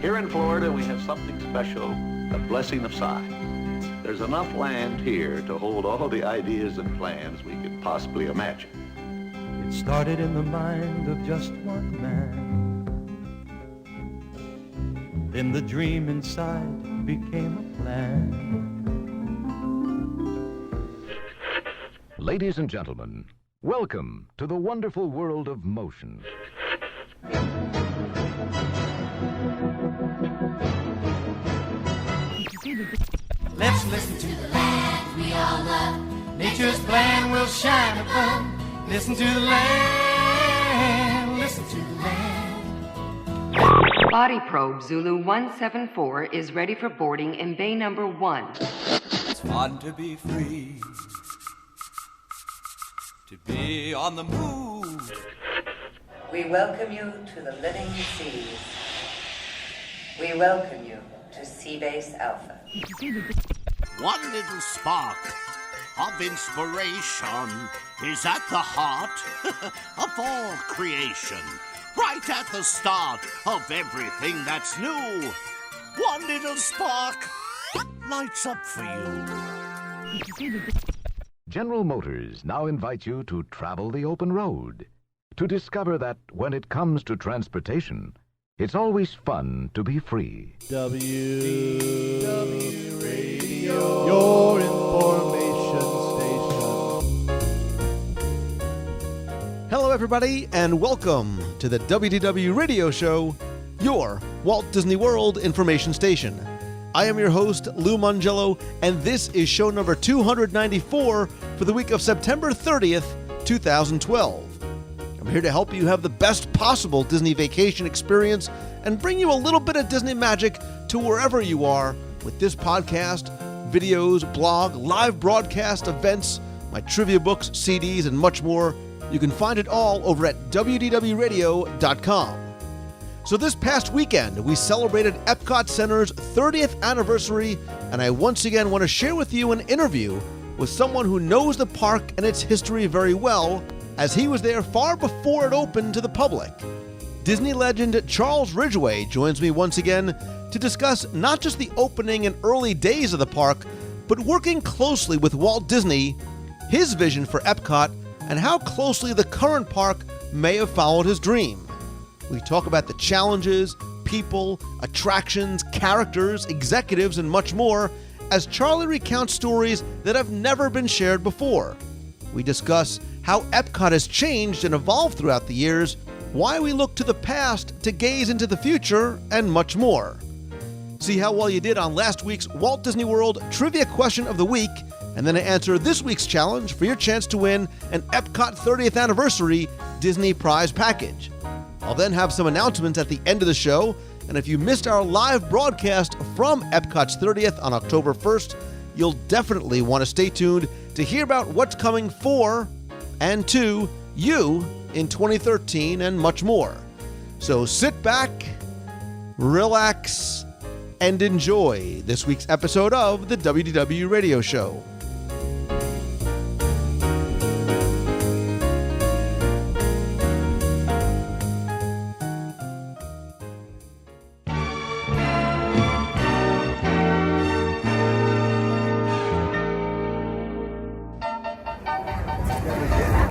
Here in Florida, we have something special, the blessing of size. There's enough land here to hold all the ideas and plans we could possibly imagine. It started in the mind of just one man. Then the dream inside became a plan. Ladies and gentlemen, welcome to the wonderful world of motion. Let's listen to the land we all love. Nature's plan will shine above. Listen to the land, listen to the land. Body probe Zulu 174 is ready for boarding in bay number 1. It's fun to be free, to be on the move. We welcome you to the living seas. We welcome you to Seabase Alpha. One little spark of inspiration is at the heart of all creation, right at the start of everything that's new. One little spark lights up for you. General Motors now invites you to travel the open road, to discover that when it comes to transportation, it's always fun to be free. WDW Radio, your information station. Hello, everybody, and welcome to the WDW Radio Show, your Walt Disney World information station. I am your host, Lou Mongello, and this is show number 294 for the week of September 30th, 2012. I'm here to help you have the best possible Disney vacation experience and bring you a little bit of Disney magic to wherever you are with this podcast, videos, blog, live broadcast events, my trivia books, CDs, and much more. You can find it all over at WDWRadio.com. So this past weekend, we celebrated Epcot Center's 30th anniversary, and I once again want to share with you an interview with someone who knows the park and its history very well, as he was there far before it opened to the public. Disney legend Charles Ridgway joins me once again to discuss not just the opening and early days of the park, but working closely with Walt Disney, his vision for Epcot, and how closely the current park may have followed his dream. We talk about the challenges, people, attractions, characters, executives, and much more, as Charlie recounts stories that have never been shared before. We discuss how Epcot has changed and evolved throughout the years, why we look to the past to gaze into the future, and much more. See how well you did on last week's Walt Disney World Trivia Question of the Week, and then answer this week's challenge for your chance to win an Epcot 30th Anniversary Disney Prize Package. I'll then have some announcements at the end of the show, and if you missed our live broadcast from Epcot's 30th on October 1st, you'll definitely want to stay tuned to hear about what's coming for and to you in 2013 and much more. So sit back, relax, and enjoy this week's episode of the WDW Radio Show.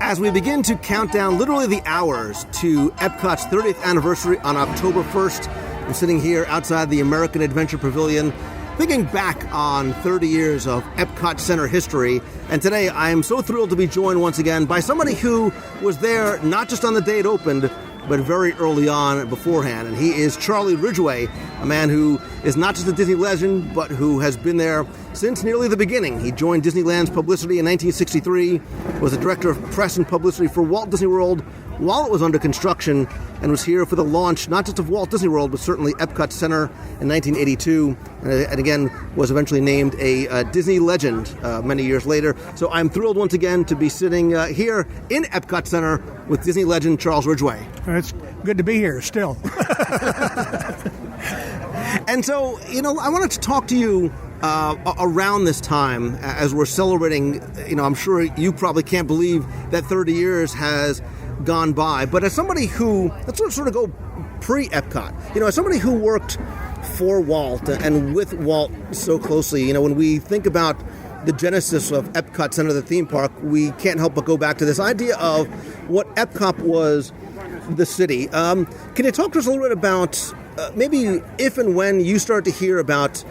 As we begin to count down literally the hours to Epcot's 30th anniversary on October 1st, I'm sitting here outside the American Adventure Pavilion, thinking back on 30 years of Epcot Center history. And today I am so thrilled to be joined once again by somebody who was there not just on the day it opened, but very early on beforehand. And he is Charlie Ridgway, a man who is not just a Disney legend, but who has been there since nearly the beginning. He joined Disneyland's publicity in 1963, was the director of press and publicity for Walt Disney World while it was under construction, and was here for the launch not just of Walt Disney World, but certainly Epcot Center in 1982, and again was eventually named a Disney legend many years later. So I'm thrilled once again to be sitting here in Epcot Center with Disney legend Charles Ridgway. It's good to be here still. And so, I wanted to talk to you around this time as we're celebrating. I'm sure you probably can't believe that 30 years has gone by, but as somebody who, let's sort of go pre-Epcot, as somebody who worked for Walt and with Walt so closely. You know, when we think about the genesis of Epcot Center, the theme park, we can't help but go back to this idea of what Epcot was, the city. Can you talk to us a little bit about maybe if and when you start to hear about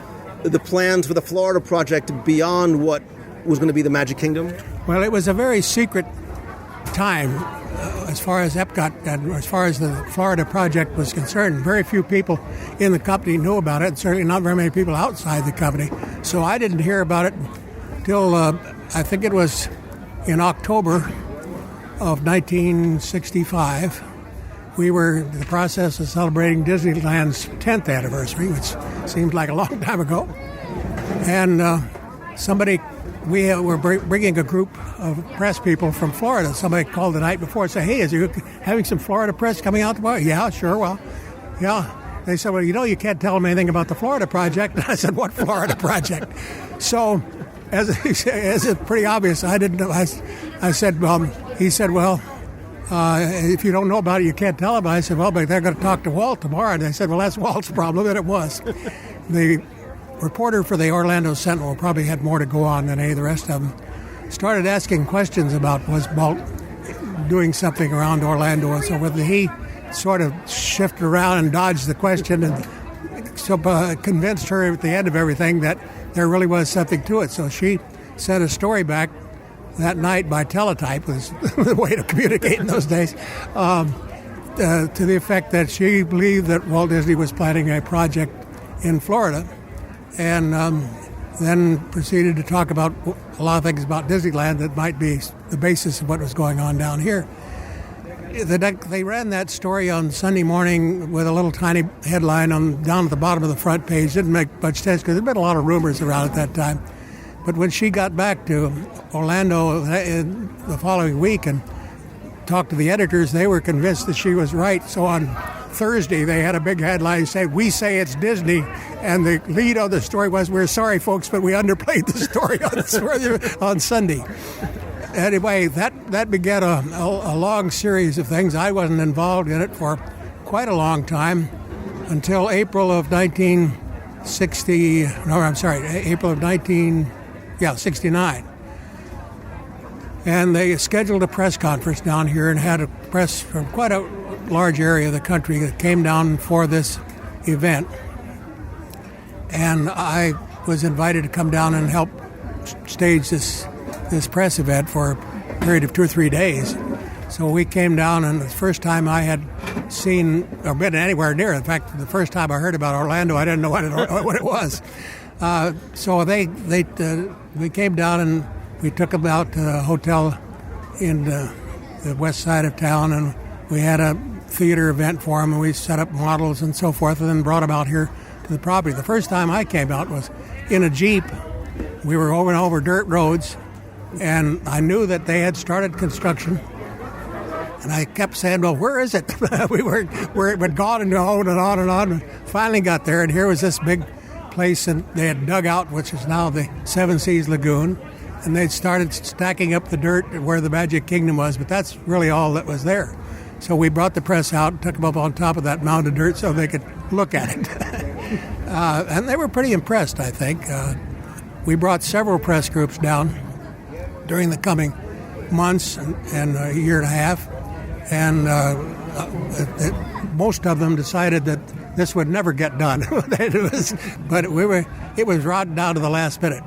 the plans for the Florida project beyond what was going to be the Magic Kingdom? Well, it was a very secret time as far as Epcot and as far as the Florida project was concerned. Very few people in the company knew about it, and certainly not very many people outside the company. So I didn't hear about it till I think it was in October of 1965. We were in the process of celebrating Disneyland's 10th anniversary, which seems like a long time ago. And we were bringing a group of press people from Florida. Somebody called the night before and said, "Hey, is you having some Florida press coming out tomorrow?" "Yeah, sure, well, yeah." They said, "Well, you can't tell them anything about the Florida project." And I said, "What Florida project?" So, as it's pretty obvious, I didn't know. I said, he said, "Well, if you don't know about it, you can't tell them." I said, "Well, but they're going to talk to Walt tomorrow." And they said, "Well, that's Walt's problem," and it was. The reporter for the Orlando Sentinel probably had more to go on than any of the rest of them. Started asking questions about was Walt doing something around Orlando and so forth. He sort of shifted around and dodged the question and so convinced her at the end of everything that there really was something to it. So she sent a story back that night by teletype, was the way to communicate in those days, to the effect that she believed that Walt Disney was planning a project in Florida. And then proceeded to talk about a lot of things about Disneyland that might be the basis of what was going on down here. They ran that story on Sunday morning with a little tiny headline down at the bottom of the front page. Didn't make much sense because there had been a lot of rumors around at that time. But when she got back to Orlando the following week and talked to the editors, they were convinced that she was right. So on Thursday, they had a big headline saying, "We say it's Disney," and the lead of the story was, "We're sorry, folks, but we underplayed the story on Sunday." Anyway, that began a long series of things. I wasn't involved in it for quite a long time until April of 1969. And they scheduled a press conference down here and had a press from quite a large area of the country that came down for this event. And I was invited to come down and help stage this press event for a period of 2 or 3 days. So we came down, and the first time I had seen or been anywhere near, in fact, the first time I heard about Orlando, I didn't know what it was. So we came down and we took them out to a hotel in the west side of town, and we had a theater event for them, and we set up models and so forth, and then brought them out here to the property. The first time I came out was in a Jeep. We were going over dirt roads, and I knew that they had started construction. And I kept saying, "Well, where is it?" we were gone and on and on and on. And finally got there, and here was this big place, and they had dug out, which is now the Seven Seas Lagoon, and they'd started stacking up the dirt where the Magic Kingdom was, but that's really all that was there. So we brought the press out and took them up on top of that mound of dirt so they could look at it. And they were pretty impressed, I think. We brought several press groups down during the coming months and a year and a half, and most of them decided that this would never get done. It was rotten down to the last minute.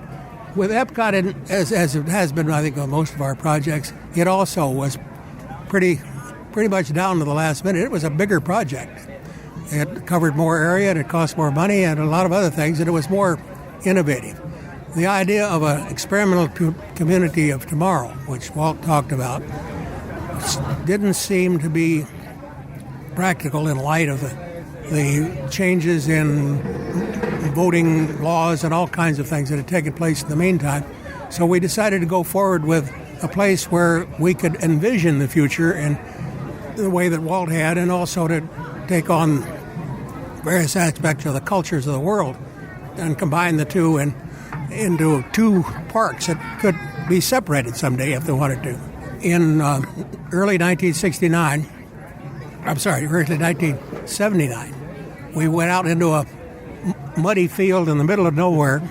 With Epcot, as it has been, I think, on most of our projects, it also was pretty much down to the last minute. It was a bigger project. It covered more area, and it cost more money, and a lot of other things, and it was more innovative. The idea of an experimental community of tomorrow, which Walt talked about, didn't seem to be practical in light of the changes in voting laws and all kinds of things that had taken place in the meantime. So we decided to go forward with a place where we could envision the future in the way that Walt had, and also to take on various aspects of the cultures of the world and combine the two into two parks that could be separated someday if they wanted to. In early 1979, we went out into a muddy field in the middle of nowhere.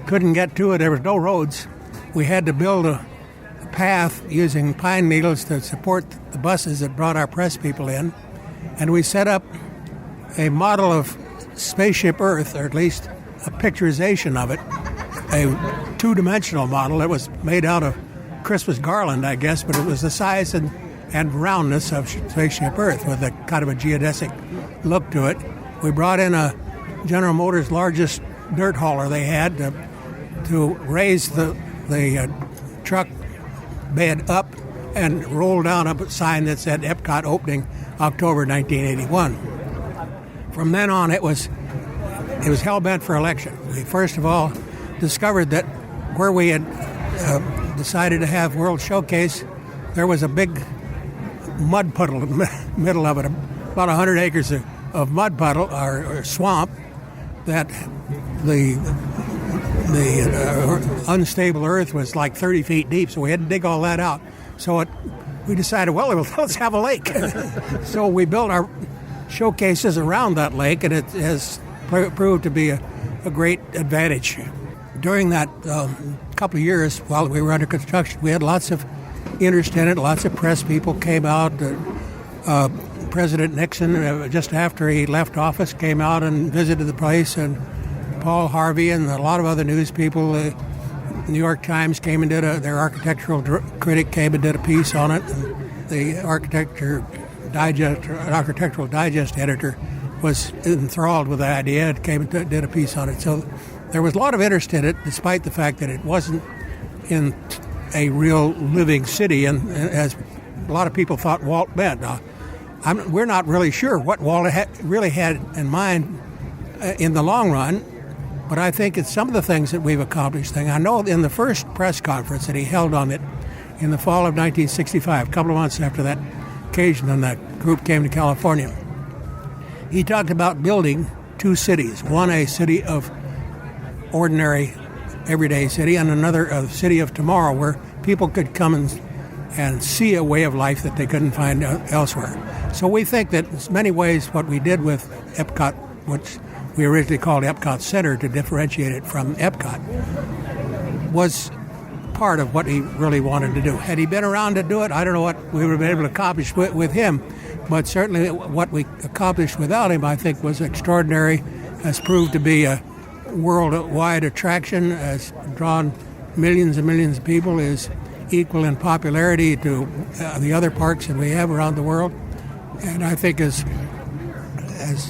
Couldn't get to it. There was no roads. We had to build a path using pine needles to support the buses that brought our press people in. And we set up a model of Spaceship Earth, or at least a picturization of it, a two-dimensional model. It was made out of Christmas garland, I guess, but it was the size and roundness of Spaceship Earth with a kind of a geodesic look to it. We brought in a General Motors' largest dirt hauler they had to raise the truck bed up and roll down a sign that said Epcot opening October 1981. From then on, it was hell-bent for election. We first of all discovered that where we had decided to have World Showcase, there was a big mud puddle in the middle of it, about 100 acres of mud puddle or swamp that the unstable earth was like 30 feet deep, so we had to dig all that out. So we decided, well, let's have a lake. So we built our showcases around that lake, and it has proved to be a great advantage. During that couple of years while we were under construction, we had lots of interest in it. Lots of press people came out. President Nixon, just after he left office, came out and visited the place, and Paul Harvey and a lot of other news people. New York Times came and did their architectural critic came and did a piece on it. And the Architectural Digest editor was enthralled with the idea and came and did a piece on it. So there was a lot of interest in it, despite the fact that it wasn't in a real living city, and as a lot of people thought Walt meant. We're not really sure what Walt really had in mind in the long run, but I think it's some of the things that we've accomplished. I know in the first press conference that he held on it in the fall of 1965, a couple of months after that occasion when that group came to California, he talked about building two cities, one a city of ordinary, everyday city, and another a city of tomorrow where people could come and see a way of life that they couldn't find elsewhere. So we think that in many ways what we did with Epcot, which we originally called Epcot Center to differentiate it from Epcot, was part of what he really wanted to do. Had he been around to do it, I don't know what we would have been able to accomplish with him, but certainly what we accomplished without him, I think, was extraordinary, has proved to be a worldwide attraction, has drawn millions and millions of people, is equal in popularity to the other parks that we have around the world, and I think has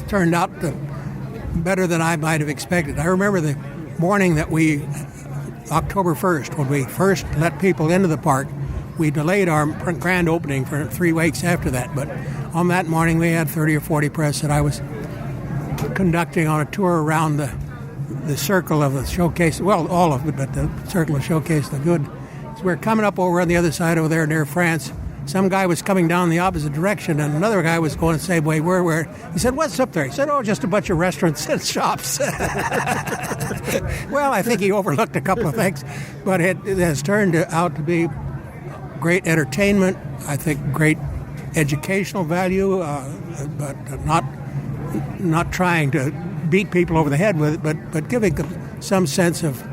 turned out better than I might have expected. I remember the morning that October 1st, when we first let people into the park, we delayed our grand opening for 3 weeks after that, but on that morning we had 30 or 40 press that I was conducting on a tour around the circle of the showcase, well, all of it, but the circle of Showcase the Good. So we're coming up over on the other side over there near France. Some guy was coming down the opposite direction, and another guy was going the same way. Where? He said, "What's up there?" He said, "Oh, just a bunch of restaurants and shops." Well, I think he overlooked a couple of things, but it has turned out to be great entertainment. I think great educational value, but not trying to beat people over the head with it, but giving them some sense of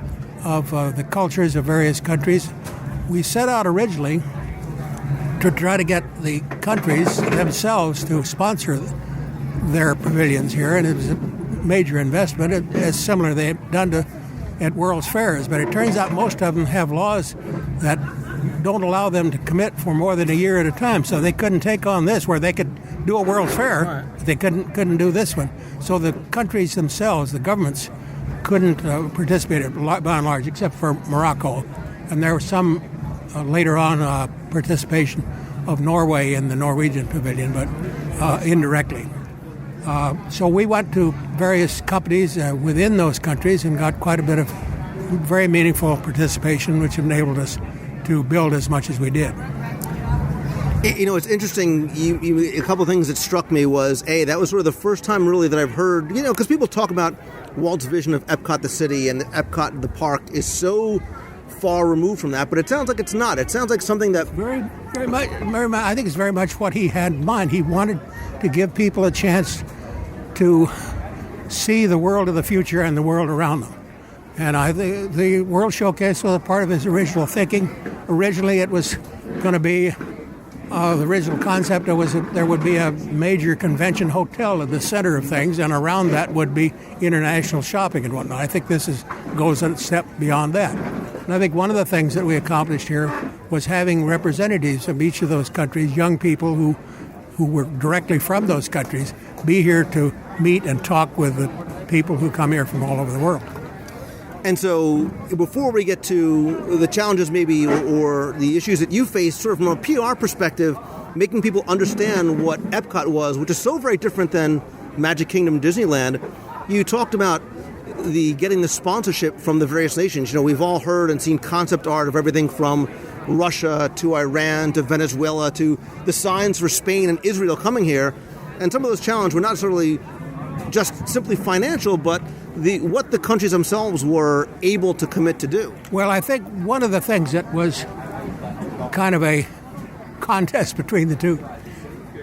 the cultures of various countries. We set out originally to try to get the countries themselves to sponsor their pavilions here, and it was a major investment, as similar they've done at World's Fairs. But it turns out most of them have laws that don't allow them to commit for more than a year at a time, so they couldn't take on this, where they could do a World's Fair, but they couldn't do this one. So the countries themselves, the governments, couldn't participate by and large, except for Morocco, and there was some later on participation of Norway in the Norwegian pavilion, but indirectly. So we went to various companies within those countries and got quite a bit of very meaningful participation, which enabled us to build as much as we did. You know, it's interesting. A couple of things that struck me was, that was sort of the first time really that I've heard, because people talk about Walt's vision of Epcot the city and Epcot the park is so far removed from that, but it sounds like it's not. It sounds like something that very much. I think it's very much what he had in mind. He wanted to give people a chance to see the world of the future and the world around them. And the World Showcase was a part of his original thinking. Originally, it was going to be the original concept. There would be a major convention hotel at the center of things, and around that would be international shopping and whatnot. I think this goes a step beyond that. And I think one of the things that we accomplished here was having representatives of each of those countries, young people who were directly from those countries, be here to meet and talk with the people who come here from all over the world. And so before we get to the challenges maybe or the issues that you face sort of from a PR perspective, making people understand what Epcot was, which is so very different than Magic Kingdom Disneyland, you talked about getting the sponsorship from the various nations. We've all heard and seen concept art of everything from Russia to Iran to Venezuela to the signs for Spain and Israel coming here. And some of those challenges were not necessarily just simply financial, but what the countries themselves were able to commit to do. Well, I think one of the things that was kind of a contest between the two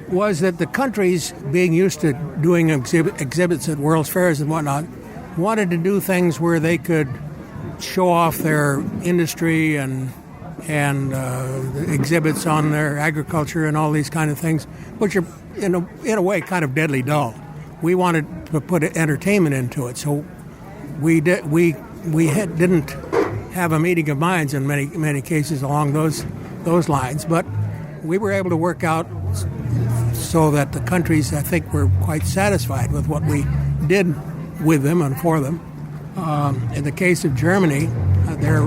was that the countries, being used to doing exhibits at World's Fairs and whatnot, wanted to do things where they could show off their industry and exhibits on their agriculture and all these kind of things, which are in a way kind of deadly dull. We wanted to put entertainment into it, so we didn't have a meeting of minds in many cases along those lines, but we were able to work out so that the countries, I think, were quite satisfied with what we did with them and for them. In the case of Germany, their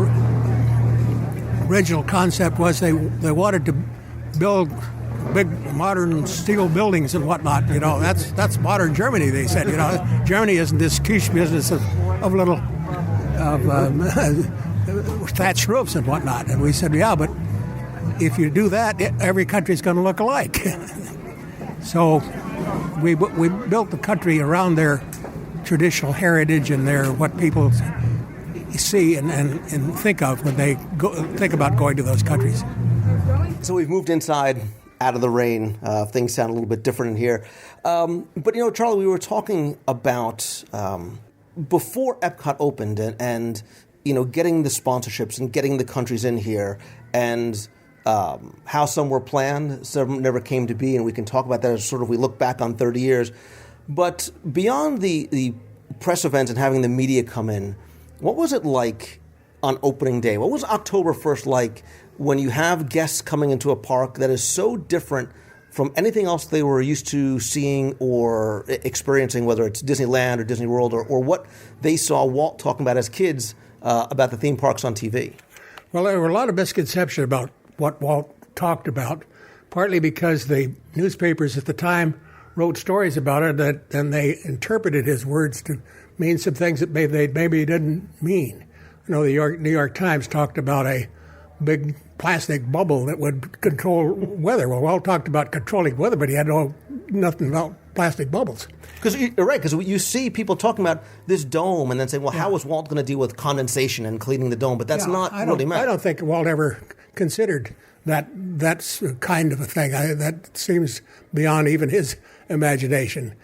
original concept was they wanted to build big modern steel buildings and whatnot. That's modern Germany, they said. Germany isn't this quiche business of little thatched roofs and whatnot. And we said, yeah, but if you do that, every country's going to look alike. So we built the country around their traditional heritage and what people see and think of when they think about going to those countries. So we've moved inside, out of the rain. Things sound a little bit different in here. But, Charlie, we were talking about before Epcot opened and getting the sponsorships and getting the countries in here and how some were planned, some never came to be, and we can talk about that as sort of we look back on 30 years. But beyond the press events and having the media come in, what was it like on opening day? What was October 1st like when you have guests coming into a park that is so different from anything else they were used to seeing or experiencing, whether it's Disneyland or Disney World or what they saw Walt talking about as kids about the theme parks on TV? Well, there were a lot of misconceptions about what Walt talked about, partly because the newspapers at the time wrote stories about it and they interpreted his words to mean some things that maybe he didn't mean. The New York Times talked about a big plastic bubble that would control weather. Well, Walt talked about controlling weather, but he had nothing about plastic bubbles. Because you're right, because you see people talking about this dome and then saying, well, how was Walt going to deal with condensation and cleaning the dome? But that's not what he meant. I don't think Walt ever considered that's kind of a thing. That seems beyond even his imagination.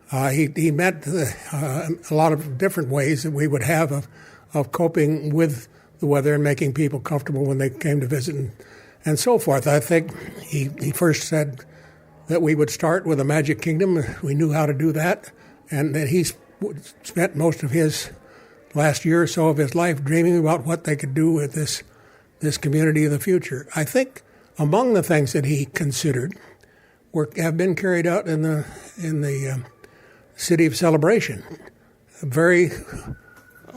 He meant a lot of different ways that we would have of coping with the weather and making people comfortable when they came to visit and so forth. I think he first said that we would start with a Magic Kingdom. We knew how to do that, and that he spent most of his last year or so of his life dreaming about what they could do with this community of the future. I think among the things that he considered have been carried out in the City of Celebration.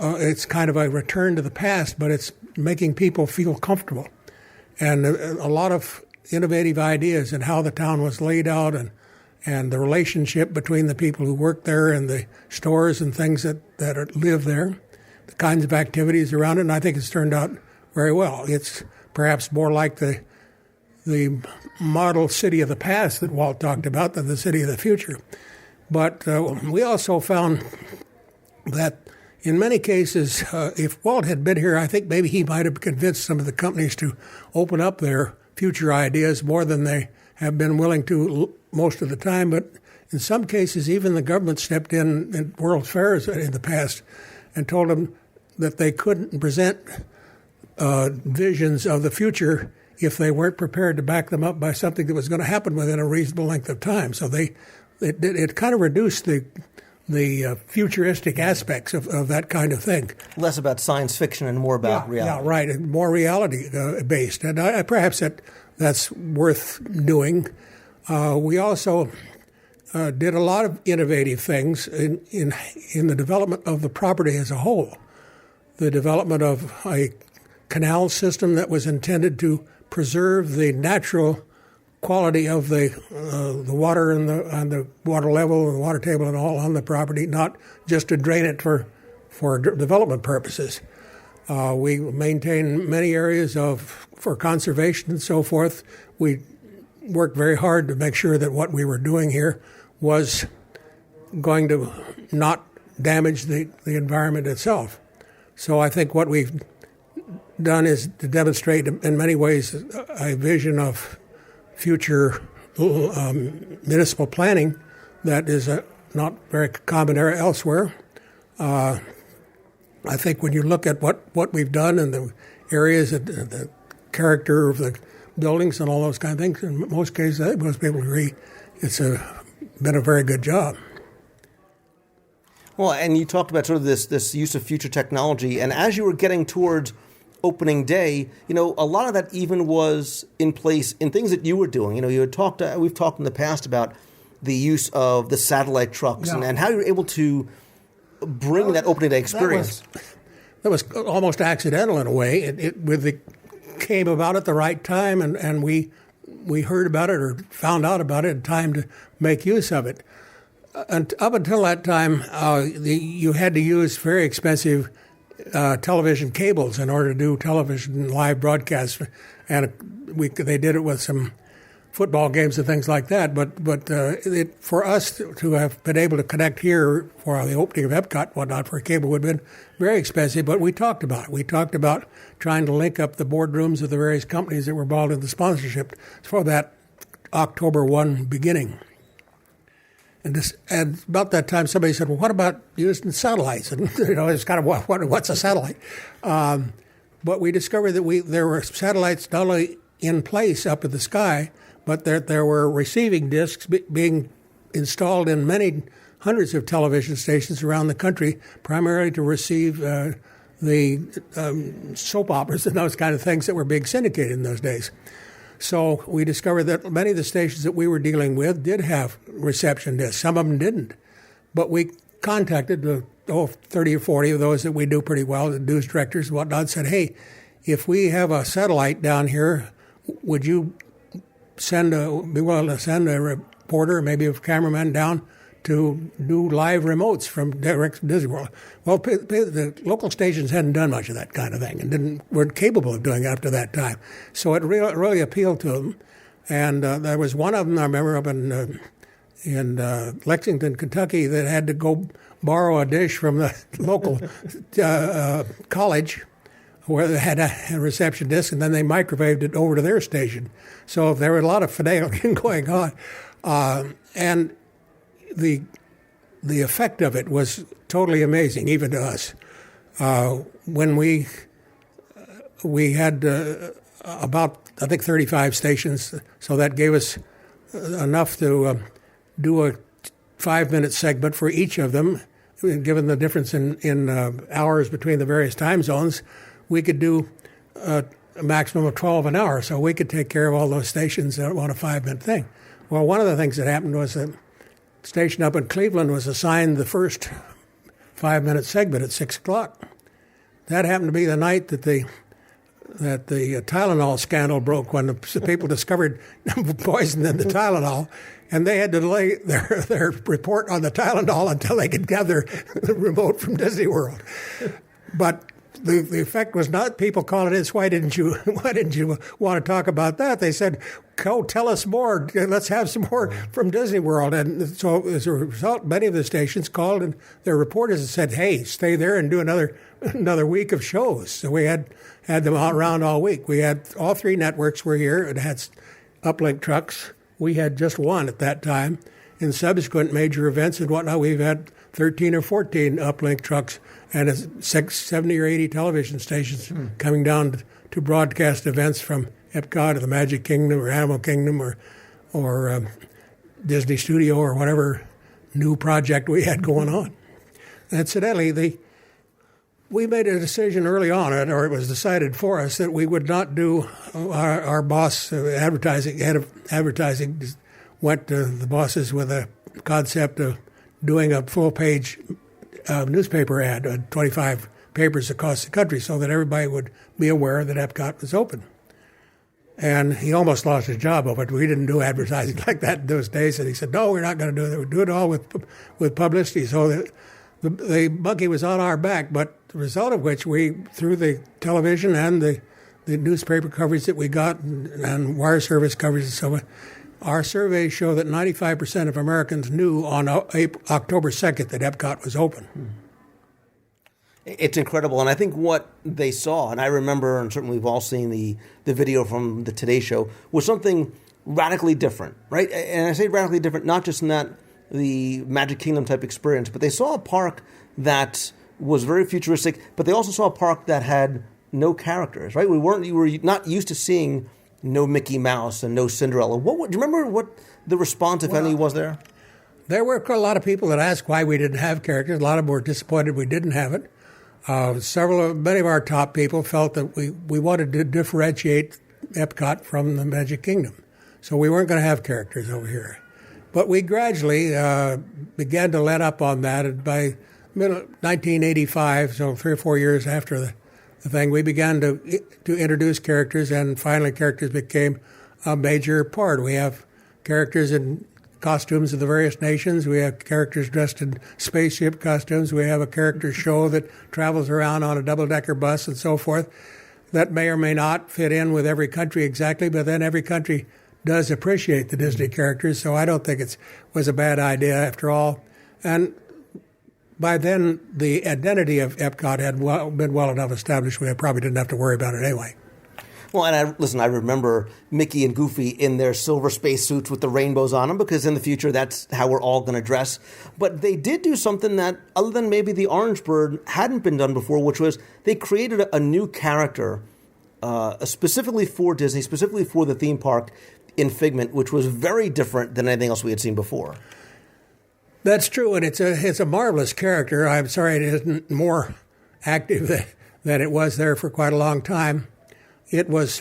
It's kind of a return to the past, but it's making people feel comfortable. And a lot of innovative ideas in how the town was laid out and the relationship between the people who work there and the stores and things that live there, the kinds of activities around it, and I think it's turned out very well. It's perhaps more like the model city of the past that Walt talked about than the city of the future. But we also found that in many cases, if Walt had been here, I think maybe he might have convinced some of the companies to open up their future ideas more than they have been willing to most of the time. But In some cases, even the government stepped in at World Fairs in the past and told them that they couldn't present visions of the future if they weren't prepared to back them up by something that was going to happen within a reasonable length of time. So it kind of reduced the futuristic aspects of that kind of thing. Less about science fiction and more about reality. Yeah, right, and more reality-based. And perhaps that's worth doing. We also did a lot of innovative things in the development of the property as a whole. The development of a canal system that was intended to preserve the natural quality of the water and the water level and the water table and all on the property, not just to drain it for development purposes. We maintain many areas for conservation and so forth. We worked very hard to make sure that what we were doing here was going to not damage the environment itself. So I think what we've done is to demonstrate in many ways a vision of future municipal planning that is not very common elsewhere. I think when you look at what we've done and the areas, the character of the buildings and all those kind of things, in most cases, I think most people agree it's been a very good job. Well, and you talked about sort of this use of future technology, and as you were getting towards opening day, a lot of that even was in place in things that you were doing. You had we've talked in the past about the use of the satellite trucks and how you were able to bring that opening day experience. That was almost accidental in a way. It came about at the right time, and we heard about it or found out about it in time to make use of it. And up until that time, you had to use very expensive television cables in order to do television live broadcasts, and they did it with some football games and things like that. But for us to have been able to connect here for the opening of Epcot, whatnot, for a cable would have been very expensive. But we talked about it. We talked about trying to link up the boardrooms of the various companies that were involved in the sponsorship for that October 1 beginning. And about that time, somebody said, "Well, what about using satellites?" And it's kind of what's a satellite? But we discovered that there were satellites not only in place up in the sky, but there were receiving discs being installed in many hundreds of television stations around the country, primarily to receive the soap operas and those kind of things that were being syndicated in those days. So we discovered that many of the stations that we were dealing with did have reception discs. Some of them didn't. But we contacted 30 or 40 of those that we knew pretty well, the news directors and whatnot, said, "Hey, if we have a satellite down here, would you be willing to send a reporter, maybe a cameraman down to do live remotes from direct from Disney World?" Well, the local stations hadn't done much of that kind of thing and weren't capable of doing it up to that time. So it really appealed to them. And there was one of them, I remember, up in Lexington, Kentucky, that had to go borrow a dish from the local college where they had a reception disk, and then they microwaved it over to their station. So there were a lot of finagling going on. And the effect of it was totally amazing, even to us. When we had about, I think, 35 stations, so that gave us enough to do a 5-minute segment for each of them. Given the difference in hours between the various time zones, we could do a maximum of 12 an hour, so we could take care of all those stations on a 5-minute thing. Well, one of the things that happened was that station up in Cleveland was assigned the first 5-minute segment at 6 o'clock. That happened to be the night that the Tylenol scandal broke, when the people discovered poison in the Tylenol, and they had to delay their report on the Tylenol until they could gather the remote from Disney World. But the effect was not people calling in, why didn't you want to talk about that? They said, "Go tell us more. Let's have some more from Disney World." And so as a result, many of the stations called and their reporters and said, "Hey, stay there and do another week of shows." So we had them around all week. We had all 3 networks were here and had uplink trucks. We had just one at that time, in subsequent major events and whatnot, we've had 13 or 14 uplink trucks and 70 or 80 television stations coming down to broadcast events from Epcot or the Magic Kingdom or Animal Kingdom or Disney Studio or whatever new project we had going on. Incidentally, we made a decision early on, or it was decided for us, that we would not do our boss, head of advertising, went to the bosses with a concept of doing a full-page newspaper ad, 25 papers across the country, so that everybody would be aware that Epcot was open. And he almost lost his job over it. We didn't do advertising like that in those days. And he said, no, we're not going to do that. We'll do it all with publicity. So the monkey was on our back, but the result of which we, through the television and the newspaper coverage that we got and wire service coverage and so on, our surveys show that 95% of Americans knew on October 2nd that Epcot was open. It's incredible, and I think what they saw, and I remember, and certainly we've all seen the video from the Today Show, was something radically different, right? And I say radically different, not just in that the Magic Kingdom type experience, but they saw a park that was very futuristic, but they also saw a park that had no characters, right? You were not used to seeing no Mickey Mouse and no Cinderella. Do you remember what the response, if any, was there? There were a lot of people that asked why we didn't have characters. A lot of them were disappointed we didn't have it. Many of our top people felt that we wanted to differentiate Epcot from the Magic Kingdom. So we weren't going to have characters over here. But we gradually began to let up on that. And by 1985, so 3 or 4 years after the thing, we began to introduce characters, and finally characters became a major part. We have characters in costumes of the various nations. We have characters dressed in spaceship costumes. We have a character show that travels around on a double-decker bus and so forth. That may or may not fit in with every country exactly, but then every country does appreciate the Disney characters, so I don't think it was a bad idea after all. And by then, the identity of Epcot had been well enough established, we probably didn't have to worry about it anyway. Well, and I remember Mickey and Goofy in their silver spacesuits with the rainbows on them, because in the future that's how we're all going to dress. But they did do something that, other than maybe the Orange Bird, hadn't been done before, which was they created a new character specifically for Disney, specifically for the theme park in Figment, which was very different than anything else we had seen before. That's true, and it's a marvelous character. I'm sorry it isn't more active than it was there for quite a long time. It was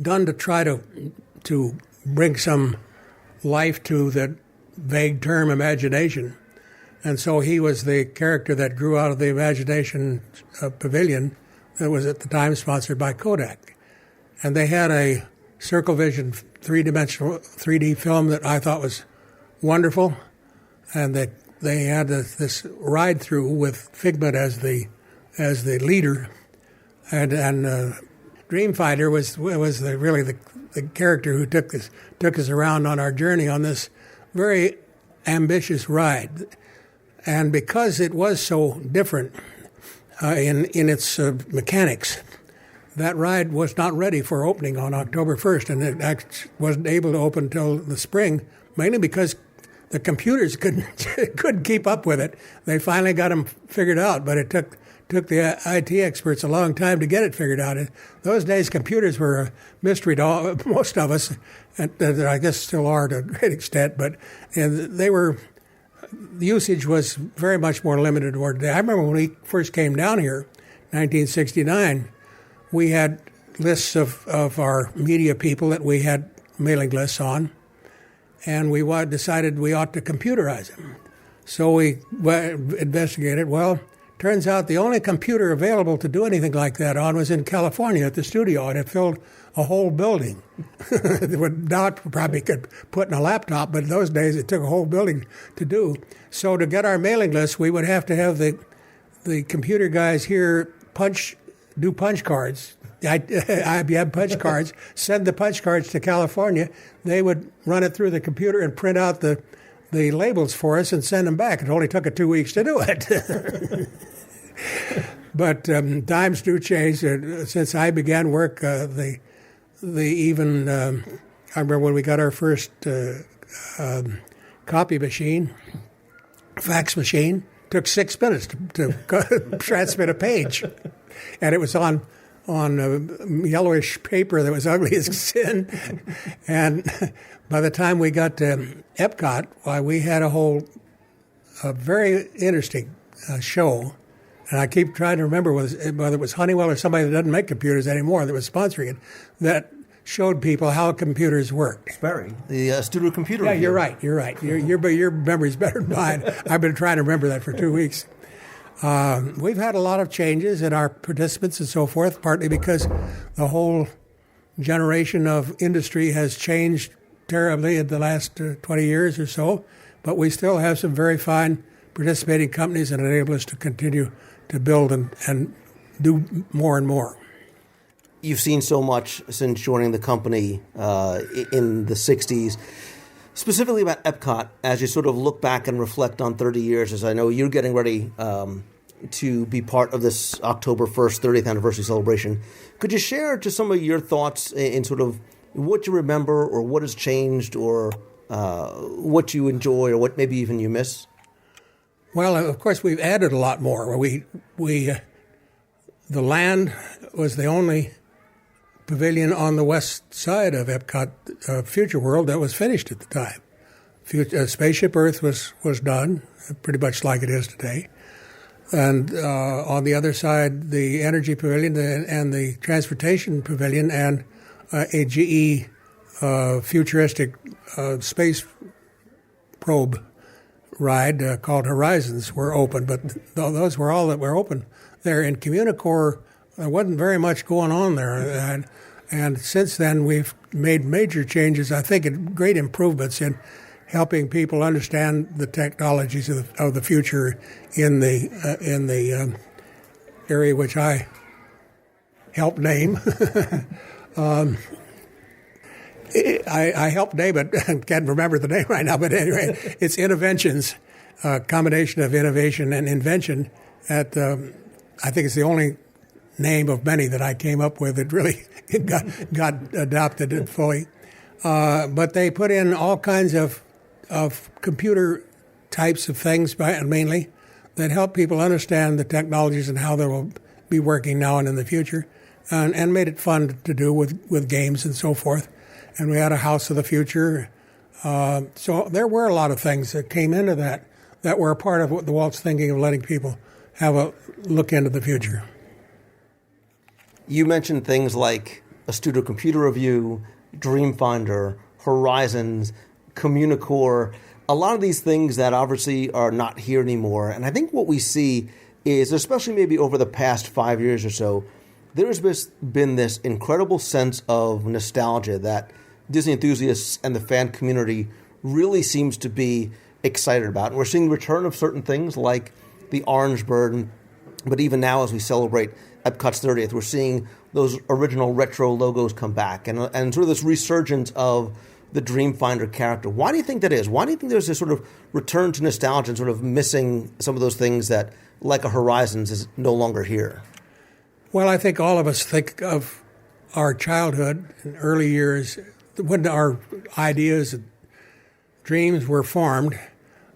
done to try to bring some life to the vague term imagination. And so he was the character that grew out of the Imagination Pavilion that was at the time sponsored by Kodak. And they had a Circle Vision 3-dimensional 3D film that I thought was wonderful. And that they had this ride-through with Figment as the leader. And Dreamfinder was really the character who took us around on our journey on this very ambitious ride, and because it was so different in its mechanics, that ride was not ready for opening on October 1st, and it actually wasn't able to open until the spring, mainly because the computers couldn't keep up with it. They finally got them figured out, but it took the IT experts a long time to get it figured out. In those days, computers were a mystery to most of us, and I guess still are to a great extent, but the usage was very much more limited toward today. I remember when we first came down here, 1969, we had lists of our media people that we had mailing lists on, and we decided we ought to computerize them. So we investigated. Well, turns out the only computer available to do anything like that on was in California at the studio, and it filled a whole building. Now probably could put in a laptop, but in those days it took a whole building to do. So to get our mailing list, we would have to have the computer guys here do punch cards. IBM punch cards, send the punch cards to California. They would run it through the computer and print out the labels for us and send them back. It only took 2 weeks to do it. But times do change. Since I began work, I remember when we got our first copy machine, fax machine. Took 6 minutes to transmit a page, and it was on yellowish paper that was ugly as sin. And by the time we got to Epcot, why, we had a very interesting show. And I keep trying to remember whether it was Honeywell or somebody that doesn't make computers anymore that was sponsoring it, that showed people how computers work. Sperry, the Studio Computer. Yeah, Review. you're right. Your memory's better than mine. I've been trying to remember that for 2 weeks. We've had a lot of changes in our participants and so forth, partly because the whole generation of industry has changed terribly in the last 20 years or so, but we still have some very fine participating companies that enable us to continue to build and do more and more. You've seen so much since joining the company in the 60s. Specifically about Epcot, as you sort of look back and reflect on 30 years, as I know you're getting ready to be part of this October 1st 30th anniversary celebration, could you share just some of your thoughts in sort of what you remember or what has changed or what you enjoy or what maybe even you miss? Well, of course, we've added a lot more. The land was the only pavilion on the west side of Epcot Future World that was finished at the time. Spaceship Earth was done, pretty much like it is today. And on the other side, the Energy Pavilion and the Transportation Pavilion and a GE futuristic space probe ride called Horizons were open, but those were all that were open there. In Communicore, there wasn't very much going on there. And since then, we've made major changes, I think, and great improvements in helping people understand the technologies of the future in the area which I helped name. I helped name it. I can't remember the name right now, but anyway, it's Innoventions, a combination of innovation and invention. I think it's the only name of many that I came up with that really got adopted fully. But they put in all kinds of computer types of things, mainly, that help people understand the technologies and how they will be working now and in the future, and made it fun to do with games and so forth. And we had a House of the Future. So there were a lot of things that came into that were a part of what the Walt's thinking of letting people have a look into the future. You mentioned things like a Studio Computer Review, Dreamfinder, Horizons, Communicore, a lot of these things that obviously are not here anymore. And I think what we see is, especially maybe over the past 5 years or so, there has been this incredible sense of nostalgia that Disney enthusiasts and the fan community really seems to be excited about. And we're seeing the return of certain things like the Orange Bird, but even now as we celebrate Epcot's 30th, we're seeing those original retro logos come back and sort of this resurgence of the Dreamfinder character. Why do you think that is? Why do you think there's this sort of return to nostalgia and sort of missing some of those things that, like a Horizons, is no longer here? Well, I think all of us think of our childhood and early years when our ideas and dreams were formed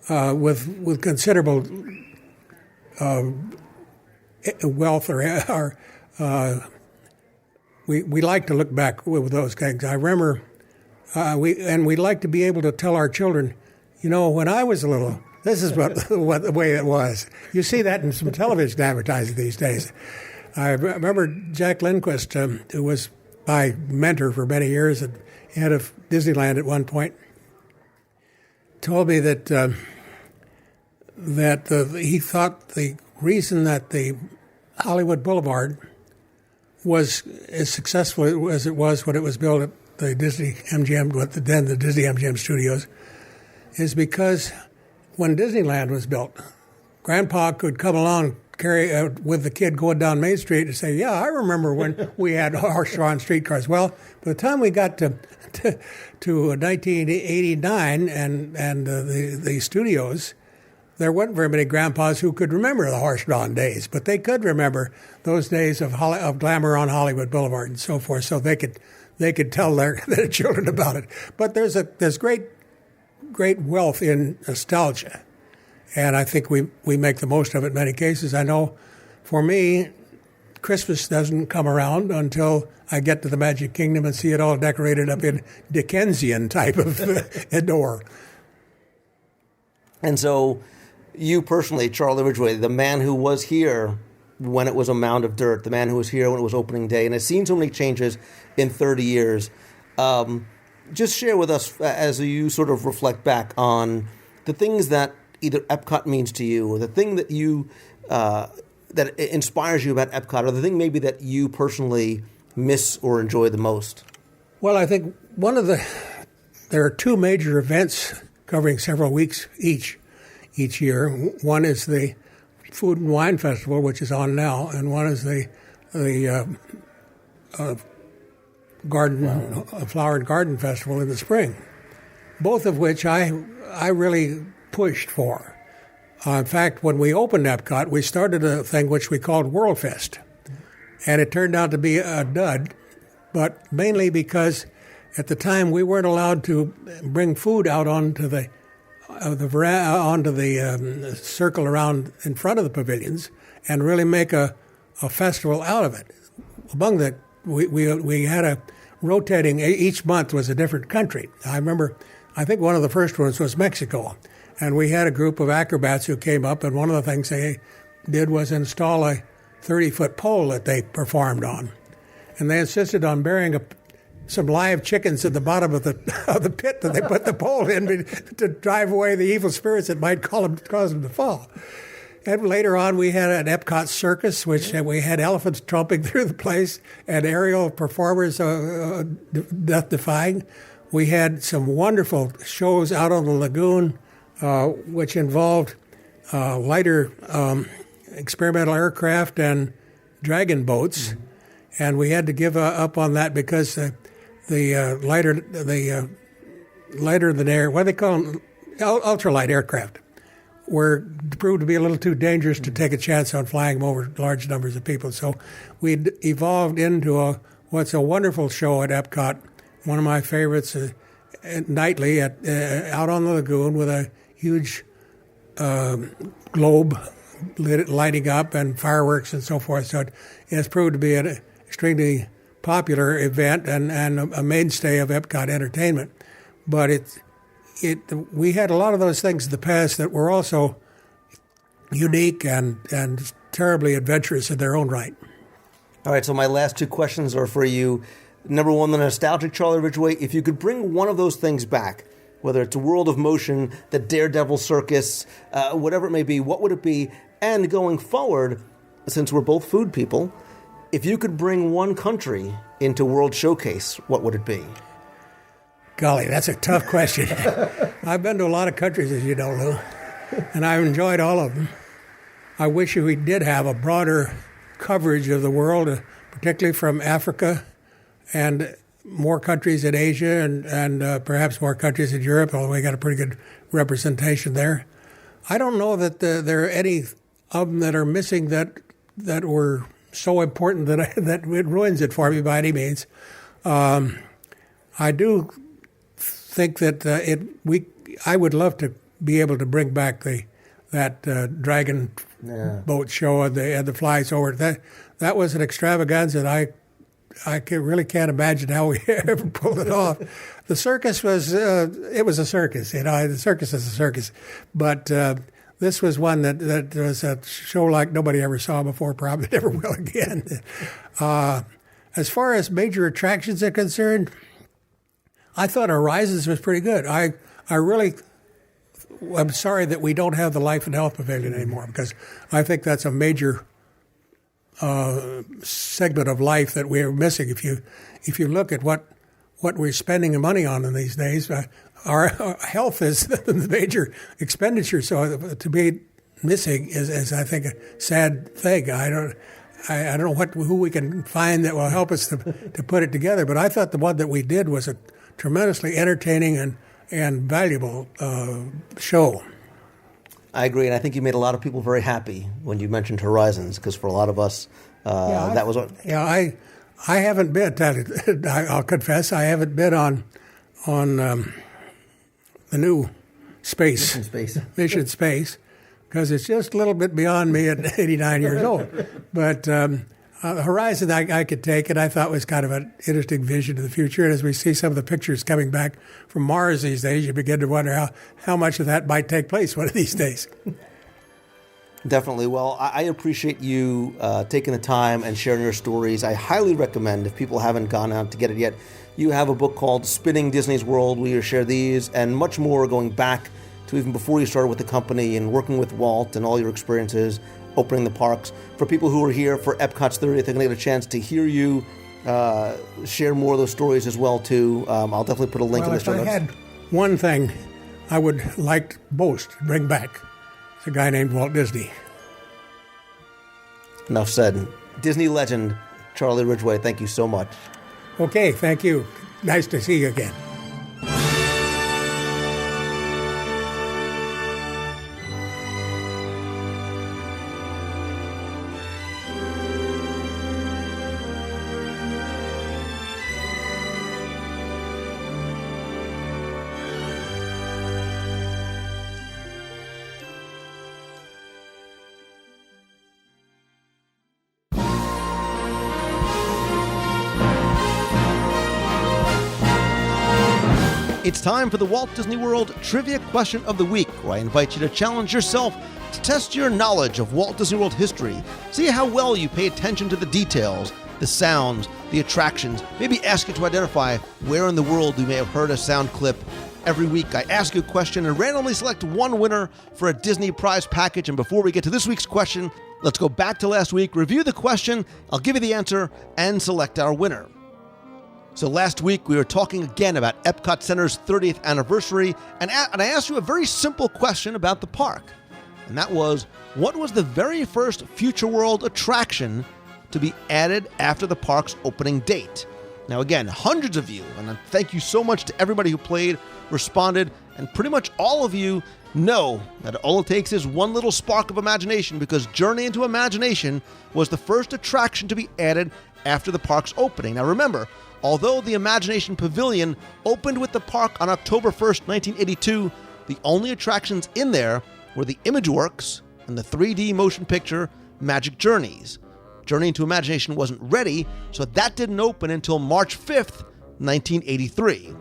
with considerable wealth we like to look back with those things. I remember we'd like to be able to tell our children, when I was little, this is what the way it was. You see that in some television advertising these days. I remember Jack Lindquist, who was my mentor for many years and head of Disneyland at one point, told me that he thought the reason that the Hollywood Boulevard was as successful as it was when it was built at the Disney MGM, then the Disney MGM Studios, is because when Disneyland was built, Grandpa could come along with the kid going down Main Street and say, "Yeah, I remember when we had horse-drawn streetcars." Well, by the time we got to 1989 and the studios, there weren't very many grandpas who could remember the horse-drawn days, but they could remember those days of glamour on Hollywood Boulevard and so forth. So they could tell their children about it. But there's great great wealth in nostalgia, and I think we make the most of it in many cases. I know, for me, Christmas doesn't come around until I get to the Magic Kingdom and see it all decorated up in Dickensian type of adore. And so, you personally, Charlie Ridgway, the man who was here when it was a mound of dirt, the man who was here when it was opening day, and has seen so many changes in 30 years, just share with us as you sort of reflect back on the things that either Epcot means to you, or the thing that you that inspires you about Epcot, or the thing maybe that you personally miss or enjoy the most. Well, I think there are two major events covering several weeks each year. One is the Food and Wine Festival, which is on now, and one is the Flower and Garden Festival in the spring. Both of which I really pushed for. In fact, when we opened Epcot, we started a thing which we called World Fest, and it turned out to be a dud, but mainly because at the time we weren't allowed to bring food out onto the circle around in front of the pavilions and really make a festival out of it. Among the we had a rotating, each month was a different country. I remember, I think one of the first ones was Mexico, and we had a group of acrobats who came up, and one of the things they did was install a 30-foot pole that they performed on, and they insisted on burying some live chickens at the bottom of the pit that they put the pole in to drive away the evil spirits that might cause them to fall. And later on, we had an Epcot circus, which we had elephants tromping through the place and aerial performers death-defying. We had some wonderful shows out on the lagoon, which involved lighter experimental aircraft and dragon boats, and we had to give up on that because the lighter than air, what do they call them, ultralight aircraft, proved to be a little too dangerous to take a chance on flying them over large numbers of people. So we evolved into what's a wonderful show at Epcot, one of my favorites, nightly out on the lagoon with a huge globe lighting up and fireworks and so forth. So it has proved to be an extremely popular event and a mainstay of Epcot entertainment. But we had a lot of those things in the past that were also unique and terribly adventurous in their own right. All right, so my last two questions are for you. Number one, the nostalgic Charlie Ridgway. If you could bring one of those things back, whether it's a World of Motion, the Daredevil Circus, whatever it may be, what would it be? And going forward, since we're both food people, if you could bring one country into World Showcase, what would it be? Golly, that's a tough question. I've been to a lot of countries, as you know, Lou, and I've enjoyed all of them. I wish we did have a broader coverage of the world, particularly from Africa and more countries in Asia and perhaps more countries in Europe, although we got a pretty good representation there. I don't know that there are any of them that are missing that were so important that it ruins it for me by any means. I do think that I would love to be able to bring back that dragon boat show and the flies over. That was an extravaganza, and I really can't imagine how we ever pulled it off. The circus was it was a circus, The circus is a circus, but this was one that was a show like nobody ever saw before, probably never will again. As far as major attractions are concerned, I thought Horizons was pretty good. I'm sorry that we don't have the Life and Health Pavilion anymore, because I think that's a major segment of life that we're missing. If you look at what we're spending money on in these days, our health is the major expenditure. So to be missing is I think a sad thing. I don't know who we can find that will help us to put it together. But I thought the one that we did was a tremendously entertaining and valuable show. I agree, and I think you made a lot of people very happy when you mentioned Horizons, because for a lot of us, that was what... Yeah, I haven't been, I'll confess, I haven't been on the new Space. Mission Space, because it's just a little bit beyond me at 89 years old. But Horizon I could take, and I thought was kind of an interesting vision of the future. And as we see some of the pictures coming back from Mars these days, you begin to wonder how much of that might take place one of these days. Definitely. Well, I appreciate you taking the time and sharing your stories. I highly recommend, if people haven't gone out to get it yet, you have a book called Spinning Disney's World, where you share these and much more going back to even before you started with the company and working with Walt and all your experiences opening the parks. For people who are here for Epcot's 30th, they're going to get a chance to hear you share more of those stories as well, too. I'll definitely put a link in the show notes. If I had one thing I would like most to bring back, it's a guy named Walt Disney. Enough said. Disney legend, Charlie Ridgway, thank you so much. Okay, thank you. Nice to see you again. It's time for the Walt Disney World Trivia Question of the Week, where I invite you to challenge yourself to test your knowledge of Walt Disney World history. See how well you pay attention to the details, the sounds, the attractions. Maybe ask you to identify where in the world you may have heard a sound clip. Every week, I ask you a question and randomly select one winner for a Disney prize package. And before we get to this week's question, let's go back to last week, review the question, I'll give you the answer, and select our winner. So last week, we were talking again about Epcot Center's 30th anniversary, and I asked you a very simple question about the park. And that was, what was the very first Future World attraction to be added after the park's opening date? Now again, hundreds of you, and thank you so much to everybody who played, responded, and pretty much all of you know that all it takes is one little spark of imagination, because Journey into Imagination was the first attraction to be added after the park's opening. Now remember, although the Imagination Pavilion opened with the park on October 1st, 1982, the only attractions in there were the ImageWorks and the 3D motion picture Magic Journeys. Journey into Imagination wasn't ready, so that didn't open until March 5th, 1983.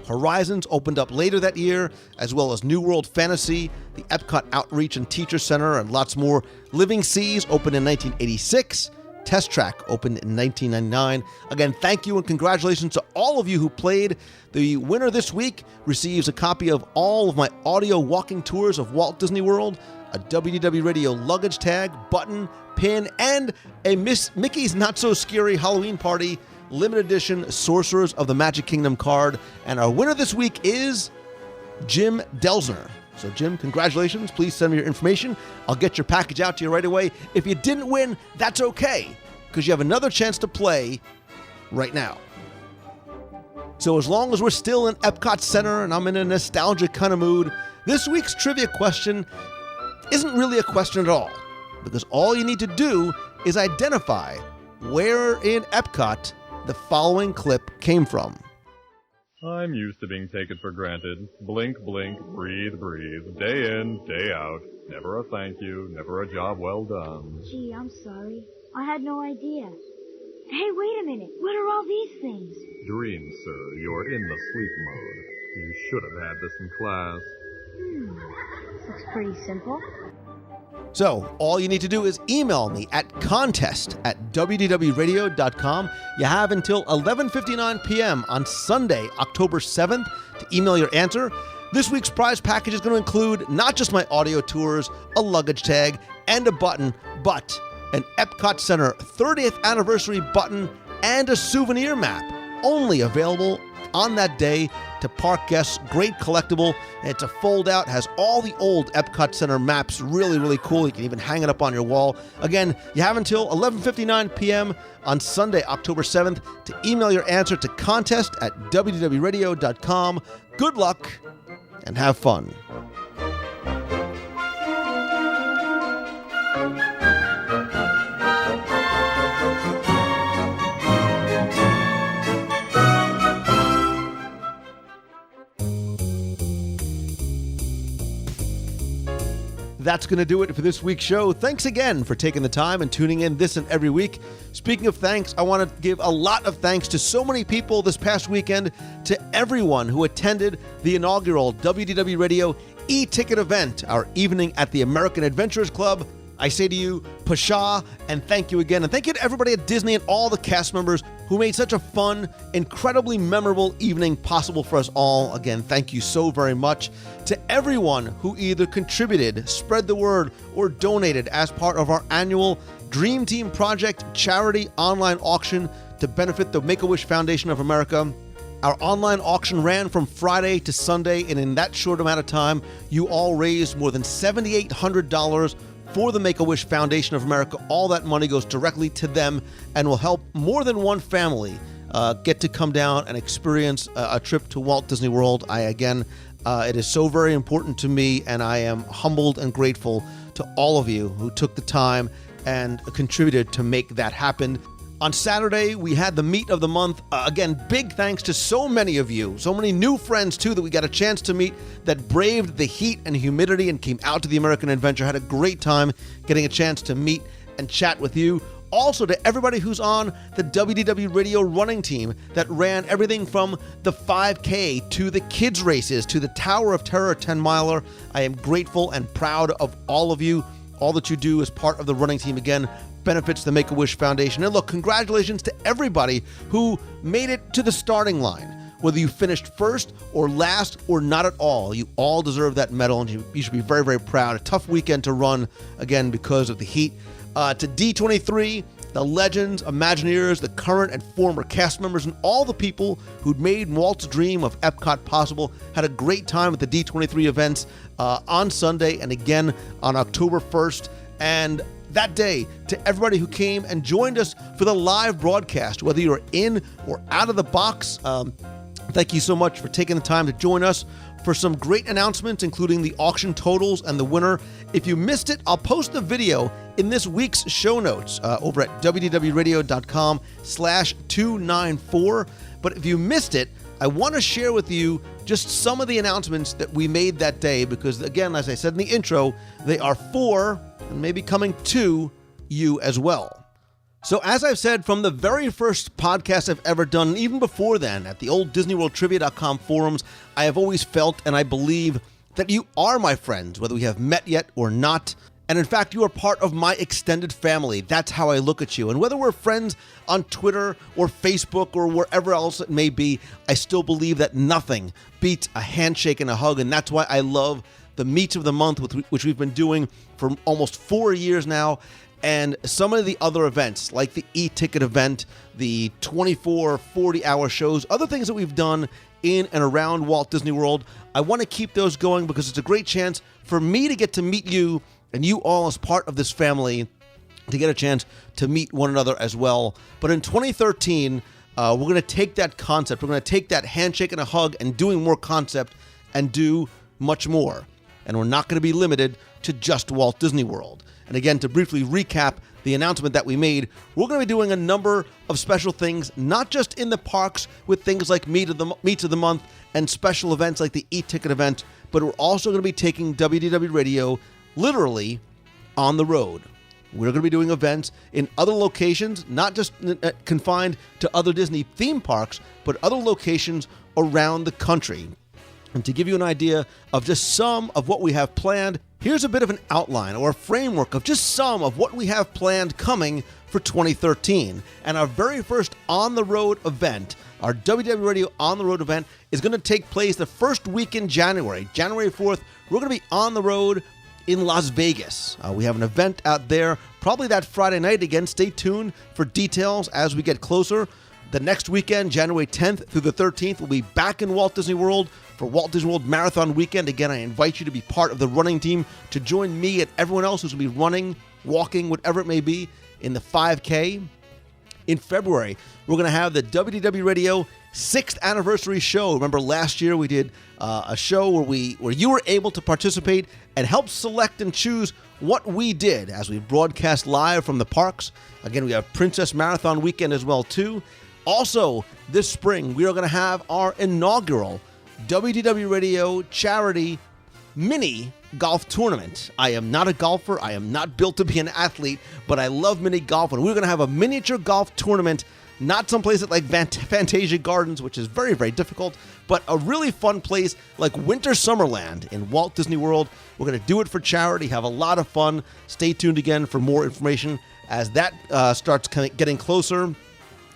Horizons opened up later that year, as well as New World Fantasy, the Epcot Outreach and Teacher Center, and lots more. Living Seas opened in 1986. Test Track opened in 1999. Again, thank you and congratulations to all of you who played. The winner this week receives a copy of all of my audio walking tours of Walt Disney World, a WDW Radio luggage tag, button, pin, and a Mickey's Not So Scary Halloween Party limited edition Sorcerers of the Magic Kingdom card. And our winner this week is Jim Delsner. So Jim, congratulations. Please send me your information. I'll get your package out to you right away. If you didn't win, that's okay, because you have another chance to play right now. So as long as we're still in Epcot Center and I'm in a nostalgic kind of mood, this week's trivia question isn't really a question at all, because all you need to do is identify where in Epcot the following clip came from. I'm used to being taken for granted. Blink, blink, breathe, breathe. Day in, day out. Never a thank you, never a job well done. Gee, I'm sorry. I had no idea. Hey, wait a minute. What are all these things? Dreams, sir. You're in the sleep mode. You should have had this in class. This looks pretty simple. So, all you need to do is email me at contest@wdwradio.com. You have until 11:59 p.m. on Sunday, October 7th, to email your answer. This week's prize package is going to include not just my audio tours, a luggage tag, and a button, but an Epcot Center 30th anniversary button and a souvenir map, only available on that day to park guests. Great collectible. It's a fold out, has all the old Epcot Center maps. Really, really cool. You can even hang it up on your wall. Again, you have until 11:59 p.m. on Sunday, October 7th to email your answer to contest@wdwradio.com. Good luck and have fun. that's going to do it for this week's show. Thanks again for taking the time and tuning in this and every week. Speaking of thanks, I want to give a lot of thanks to so many people this past weekend, to everyone who attended the inaugural WDW Radio e-ticket event, our evening at the American Adventurers Club. I say to you, Pasha, and thank you again. And thank you to everybody at Disney and all the cast members who made such a fun, incredibly memorable evening possible for us all. Again, thank you so very much. To everyone who either contributed, spread the word, or donated as part of our annual Dream Team Project charity online auction to benefit the Make-A-Wish Foundation of America. Our online auction ran from Friday to Sunday, and in that short amount of time, you all raised more than $7,800 for the Make-A-Wish Foundation of America. All that money goes directly to them and will help more than one family get to come down and experience a trip to Walt Disney World. It is so very important to me, and I am humbled and grateful to all of you who took the time and contributed to make that happen. On Saturday, we had the meet of the month. Again, big thanks to so many of you, so many new friends too that we got a chance to meet that braved the heat and humidity and came out to the American Adventure. Had a great time getting a chance to meet and chat with you. Also to everybody who's on the WDW Radio running team that ran everything from the 5K to the kids races to the Tower of Terror 10-miler. I am grateful and proud of all of you. All that you do as part of the running team, again, benefits the Make-A-Wish Foundation. And look, congratulations to everybody who made it to the starting line. Whether you finished first or last or not at all, you all deserve that medal, and you should be very, very proud. A tough weekend to run, again, because of the heat. To D23, the legends, Imagineers, the current and former cast members, and all the people who'd made Walt's dream of Epcot possible. Had a great time at the D23 events on Sunday and again on October 1st. And that day, to everybody who came and joined us for the live broadcast, whether you're in or out of the box, thank you so much for taking the time to join us for some great announcements, including the auction totals and the winner. If you missed it, I'll post the video in this week's show notes over at wdwradio.com/294. But if you missed it, I want to share with you just some of the announcements that we made that day, because again, as I said in the intro, they are for and maybe coming to you as well. So as I've said from the very first podcast I've ever done, and even before then, at the old DisneyWorldTrivia.com forums, I have always felt and I believe that you are my friends, whether we have met yet or not. And in fact, you are part of my extended family. That's how I look at you. And whether we're friends on Twitter or Facebook or wherever else it may be, I still believe that nothing beats a handshake and a hug. And that's why I love the Meets of the Month, which we've been doing for almost 4 years now. And some of the other events, like the e-ticket event, the 24, 40-hour shows, other things that we've done in and around Walt Disney World, I want to keep those going because it's a great chance for me to get to meet you and you all as part of this family to get a chance to meet one another as well. But in 2013, we're going to take that concept, we're going to take that handshake and a hug and doing more concept and do much more. And we're not going to be limited to just Walt Disney World. And again, to briefly recap the announcement that we made, we're going to be doing a number of special things, not just in the parks with things like Meets of the Month and special events like the e-ticket event, but we're also going to be taking WDW Radio literally on the road. We're going to be doing events in other locations, not just confined to other Disney theme parks, but other locations around the country. And to give you an idea of just some of what we have planned, here's a bit of an outline or a framework of just some of what we have planned coming for 2013. And our very first on-the-road event, our WDW Radio on-the-road event, is going to take place the first week in January. January 4th, we're going to be on the road in Las Vegas. We have an event out there, probably that Friday night. Again, stay tuned for details as we get closer. The next weekend, January 10th through the 13th, we'll be back in Walt Disney World for Walt Disney World Marathon Weekend. Again, I invite you to be part of the running team, to join me and everyone else who's going to be running, walking, whatever it may be, in the 5K. In February, we're going to have the WDW Radio 6th anniversary show. Remember last year we did a show where you were able to participate and help select and choose what we did as we broadcast live from the parks. Again, we have Princess Marathon Weekend as well too. Also, this spring, we are going to have our inaugural WDW Radio charity mini golf tournament. I am not a golfer. I am not built to be an athlete, but I love mini golf, and we're going to have a miniature golf tournament, not someplace like Fantasia Gardens, which is very, very difficult, but a really fun place like Winter Summerland in Walt Disney World. We're going to do it for charity, have a lot of fun. Stay tuned again for more information as that starts getting closer.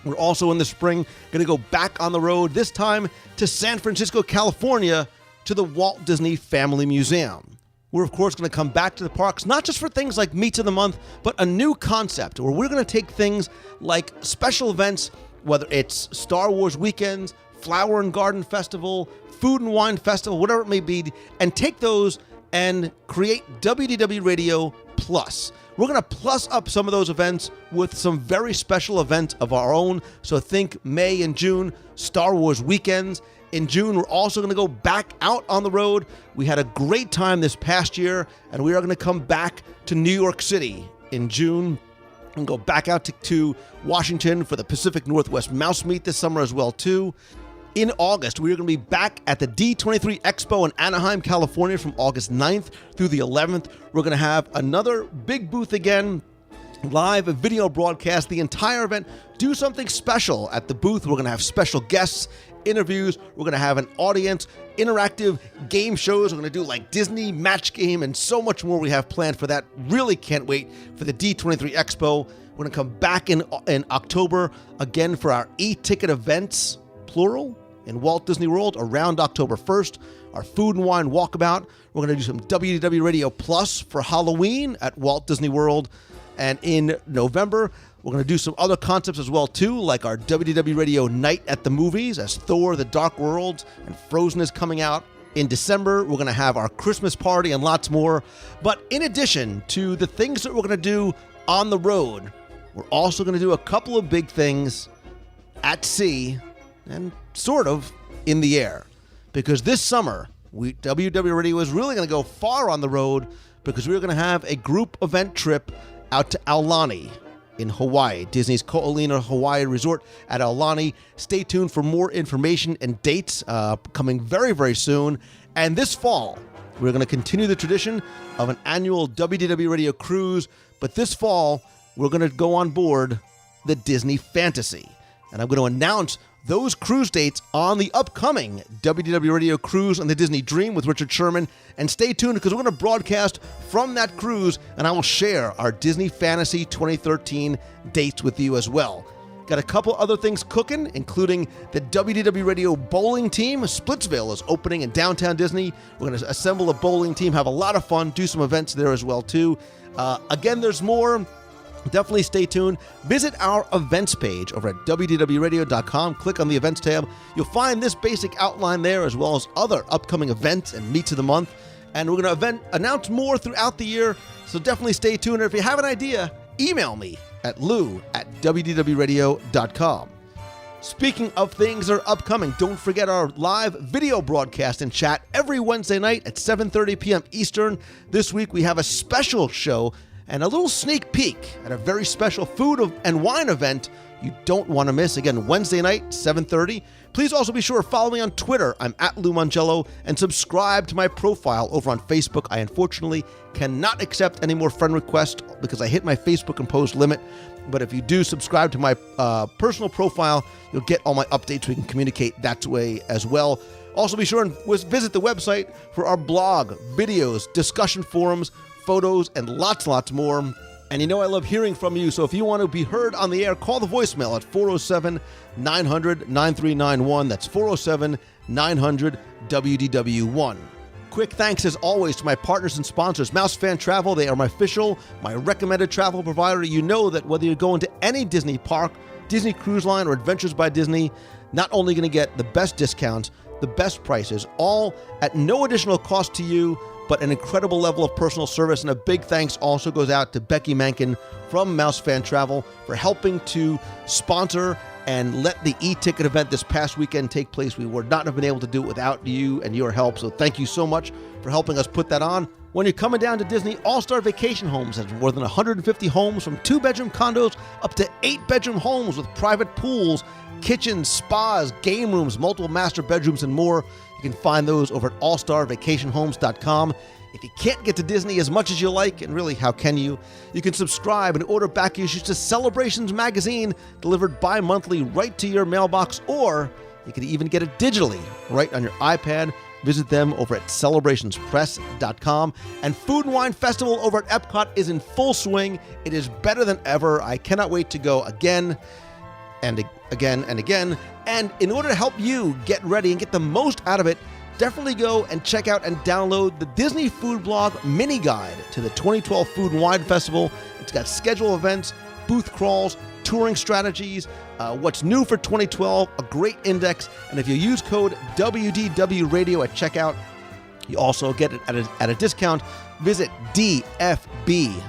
We're also in the spring going to go back on the road, this time to San Francisco, California, to the Walt Disney Family Museum. We're, of course, going to come back to the parks, not just for things like Meets of the Month, but a new concept where we're going to take things like special events, whether it's Star Wars weekends, Flower and Garden Festival, Food and Wine Festival, whatever it may be, and take those and create WDW Radio Plus. We're going to plus up some of those events with some very special events of our own. So think May and June, Star Wars weekends. In June, we're also going to go back out on the road. We had a great time this past year, and we are going to come back to New York City in June and go back out to Washington for the Pacific Northwest Mouse Meet this summer as well, too. In August, we're going to be back at the D23 Expo in Anaheim, California from August 9th through the 11th. We're going to have another big booth again, live video broadcast, the entire event. Do something special at the booth. We're going to have special guests, interviews. We're going to have an audience, interactive game shows. We're going to do like Disney Match Game and so much more we have planned for that. Really can't wait for the D23 Expo. We're going to come back in October again for our e-ticket events, plural, in Walt Disney World around October 1st. Our Food and Wine Walkabout. We're going to do some WDW Radio Plus for Halloween at Walt Disney World. And in November, we're going to do some other concepts as well, too, like our WDW Radio Night at the Movies as Thor, The Dark World, and Frozen is coming out. In December, we're going to have our Christmas party and lots more. But in addition to the things that we're going to do on the road, we're also going to do a couple of big things at sea and sort of in the air. Because this summer, WDW Radio is really going to go far on the road because we're going to have a group event trip out to Aulani in Hawaii, Disney's Ko'olina Hawaii Resort at Aulani. Stay tuned for more information and dates coming very, very soon. And this fall, we're going to continue the tradition of an annual WDW Radio cruise. But this fall, we're going to go on board the Disney Fantasy. And I'm going to announce those cruise dates on the upcoming WDW Radio Cruise on the Disney Dream with Richard Sherman. And stay tuned because we're going to broadcast from that cruise, and I will share our Disney Fantasy 2013 dates with you as well. Got a couple other things cooking, including the WDW Radio bowling team. Splitsville is opening in downtown Disney. We're going to assemble a bowling team, have a lot of fun, do some events there as well, too. Again, there's more. Definitely stay tuned. Visit our events page over at WDWRadio.com. Click on the events tab. You'll find this basic outline there as well as other upcoming events and meets of the month. And we're going to announce more throughout the year, so definitely stay tuned. And if you have an idea, email me at lou@WDWRadio.com. Speaking of things that are upcoming, don't forget our live video broadcast and chat every Wednesday night at 7:30 p.m. Eastern. This week we have a special show and a little sneak peek at a very special food and wine event you don't want to miss. Again, Wednesday night, 7:30. Please also be sure to follow me on Twitter. I'm at Lou Mangello, and subscribe to my profile over on Facebook. I unfortunately cannot accept any more friend requests because I hit my Facebook imposed limit. But if you do subscribe to my personal profile, you'll get all my updates. We can communicate that way as well. Also, be sure and visit the website for our blog, videos, discussion forums, photos, and lots more. And you know I love hearing from you, so if you want to be heard on the air, call the voicemail at 407-900-9391. That's 407-900-WDW1. Quick thanks, as always, to my partners and sponsors, Mouse Fan Travel. They are my recommended travel provider. You know that whether you're going to any Disney park, Disney Cruise Line, or Adventures by Disney, not only going to get the best discounts, the best prices, all at no additional cost to you, but an incredible level of personal service. And a big thanks also goes out to Becky Mankin from Mouse Fan Travel for helping to sponsor and let the e-ticket event this past weekend take place. We would not have been able to do it without you and your help. So thank you so much for helping us put that on. When you're coming down to Disney, All-Star Vacation Homes has more than 150 homes, from 2-bedroom condos up to 8-bedroom homes with private pools, kitchens, spas, game rooms, multiple master bedrooms, and more. You can find those over at allstarvacationhomes.com. If you can't get to Disney as much as you like, and really, how can you? You can subscribe and order back issues to Celebrations magazine, delivered bi-monthly right to your mailbox, or you can even get it digitally right on your iPad. Visit them over at celebrationspress.com. And Food and Wine Festival over at Epcot is in full swing. It is better than ever. I cannot wait to go again and again and again. And in order to help you get ready and get the most out of it, definitely go and check out and download the Disney Food Blog mini guide to the 2012 Food and Wine Festival. It's got schedule events, booth crawls, touring strategies, what's new for 2012, a great index, and if you use code WDW Radio at checkout, you also get it at a discount. Visit dfbguide.com.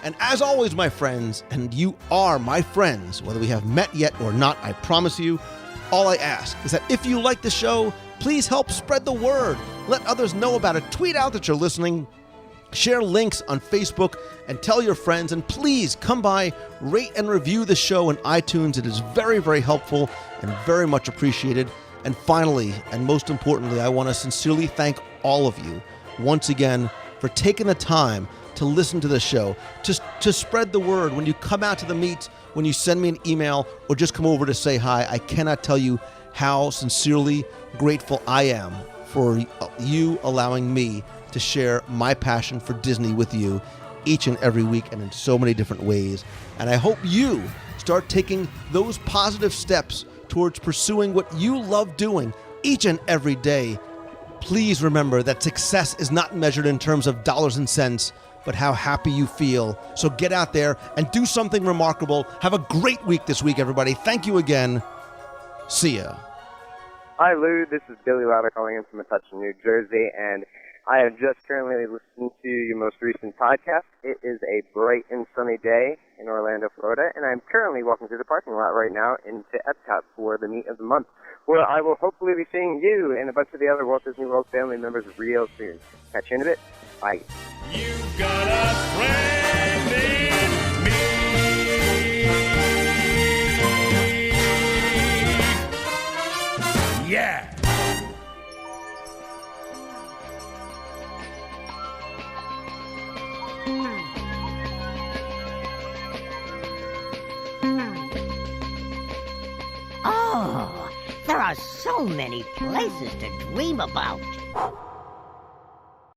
And as always, my friends, and you are my friends, whether we have met yet or not, I promise you, all I ask is that if you like the show, please help spread the word. Let others know about it. Tweet out that you're listening. Share links on Facebook and tell your friends. And please come by, rate and review the show in iTunes. It is very, very helpful and very much appreciated. And finally, and most importantly, I want to sincerely thank all of you once again for taking the time to listen to the show, to spread the word. When you come out to the meet, when you send me an email or just come over to say hi, I cannot tell you how sincerely grateful I am for you allowing me to share my passion for Disney with you each and every week and in so many different ways. And I hope you start taking those positive steps towards pursuing what you love doing each and every day. Please remember that success is not measured in terms of dollars and cents, but how happy you feel. So get out there and do something remarkable. Have a great week this week, everybody. Thank you again. See ya. Hi, Lou. This is Billy Lauder calling in from Metuchen, New Jersey, and I have just currently listened to your most recent podcast. It is a bright and sunny day in Orlando, Florida, and I'm currently walking through the parking lot right now into Epcot for the meet of the month, where I will hopefully be seeing you and a bunch of the other Walt Disney World family members real soon. Catch you in a bit. Bye. You've got a friend in me. Yeah. Oh, there are so many places to dream about.